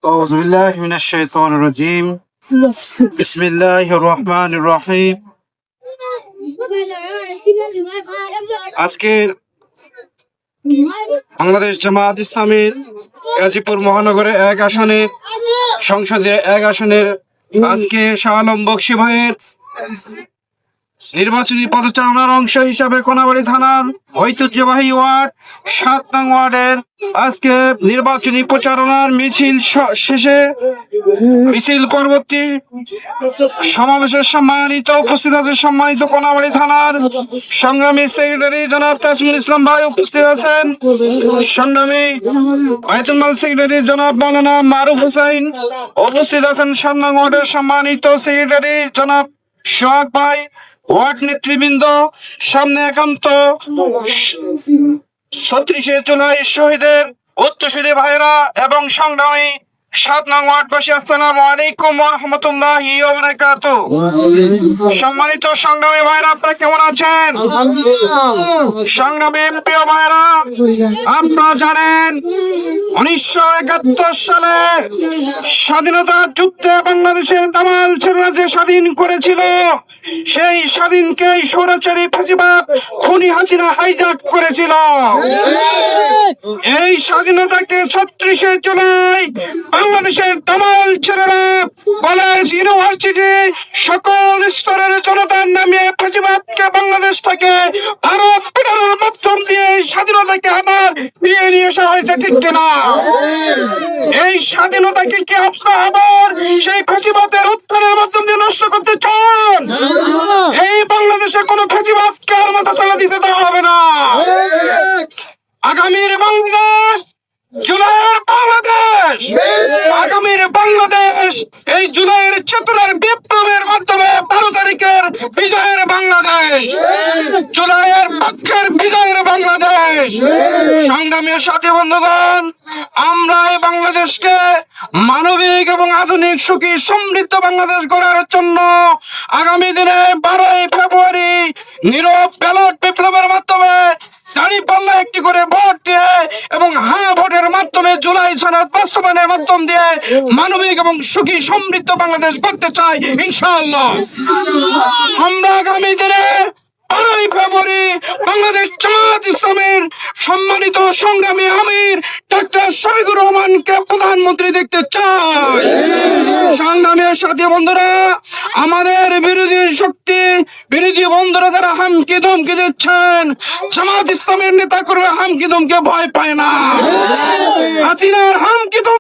أعوذ بالله من الشيطان الرجيم بسم الله الرحمن الرحيم আজকের বাংলাদেশ জামাত ইসলামীর গাজীপুর মহানগরে এক আসনের সংসদে এক আসনের আজকে শাহ আলম বকশী ভাইয়ের নির্বাচনী পদচারণার অংশ হিসাবে কোনাবাড়ী থানার ঐতিহ্যবাহী ওয়ার্ড ৭ নং ওয়ার্ডের আজকে নির্বাচনী প্রচারণার মিছিল শেষে মিছিল পরবর্তী সমাবেশের সম্মানিত উপস্থিত আছে সম্মানিত কোনাবাড়ী থানার সংগ্রামী সেক্রেটারি জনাব তাজমুল ইসলাম ভাই উপস্থিত আছেন, সংগ্রামী বায়তুল মাল সেক্রেটারি জনাব মাওলানা মারুফ হোসেন উপস্থিত আছেন, ৭ নং ওয়ার্ডের সম্মানিত সেক্রেটারি জনাব সোহাগ ভাই, ওয়ার্ড নেতৃবৃন্দ, সামনে একান্ত ৩৬শে জুলাই শহীদের উত্তরসূরি ভাইরা এবং সংগ্রামী ৭ নং ওয়ার্ডবাসী, আসসালামু আলাইকুম ওয়া রাহমাতুল্লাহি ওয়া বারাকাতুহু। সম্মানিত সংগ্রামী ভাইরা, আপনারা কেমন আছেন? সংগ্রামী প্রিয় ভাইরা, আপনারা জানেন ১৯৭১ সালে স্বাধীনতা যুদ্ধে বাংলাদেশের দামাল ছেলেরা যে স্বাধীন করেছিল, সেই স্বাধীনকে স্বৈরাচারী ফ্যাসিবাদ খুনি হাসিনা হাইজ্যাক করেছিল। এই স্বাধীনতাকে ৩৬শে জুলাই বাংলাদেশের দামাল ছেলেরা কলেজ, ইউনিভার্সিটি, সকল স্তরের জনতার নামে ফ্যাসিবাদকে বাংলাদেশ থেকে ভারত বিভাগের মাধ্যম দিয়ে স্বাধীনতাকে আবার ফিরিয়ে নিয়ে আসা হয়েছে, ঠিক কিনা? এই স্বাধীনতাকে কি আপনারা আবার সেই ফ্যাসিবাদের উত্থানের মাধ্যম দিয়ে নষ্ট করতে চান? এই বাংলাদেশে কোনো ফ্যাসিবাদকে আর মাথা চালা দিতে দেওয়া হবে না। আগামীর বাংলাদেশ, জুলাইয়ের বাংলাদেশ, আগামীর বাংলাদেশ এই জুলাইয়ের চেতনার বিপ্লবের মাধ্যমে ১২ তারিখের বিজয়ের বাংলাদেশ, জুলাইয়ের পক্ষের বিজয়ের বাংলাদেশ। সংগ্রামী সাথী বন্ধুগণ, আমরা এই বাংলাদেশকে মানবিক এবং আধুনিক সুখী সমৃদ্ধ বাংলাদেশ গড়ার জন্য আগামী দিনে ১২ই ফেব্রুয়ারি নীরব ব্যালট বিপ্লবের মাধ্যমে দাঁড়িপাল্লা একটি করে ভোট দিয়ে এবং হ্যাঁ ভোটের মাধ্যমে জুলাই সনদ বাস্তবায়নের মাধ্যম দিয়ে মানবিক এবং সুখী সমৃদ্ধ বাংলাদেশ করতে চাই ইনশাআল্লাহ। আমরা আগামী দিনে ১২ই ফেব্রুয়ারি বাংলাদেশ জামাত ইসলামের সম্মানিত সংগ্রামী আমির ডক্টর শফিকুর রহমানকে প্রধানমন্ত্রী দেখতে চাই। সংগ্রামী সাথী বন্ধুরা, আমাদের বিরোধী শক্তি, বিরোধী বন্ধুরা যারা হামকি ধমকি দিচ্ছেন, জামাত ইসলামের নেতা কর্মীরা হামকি ধমকে ভয় পায় না। হাসিনার হামকি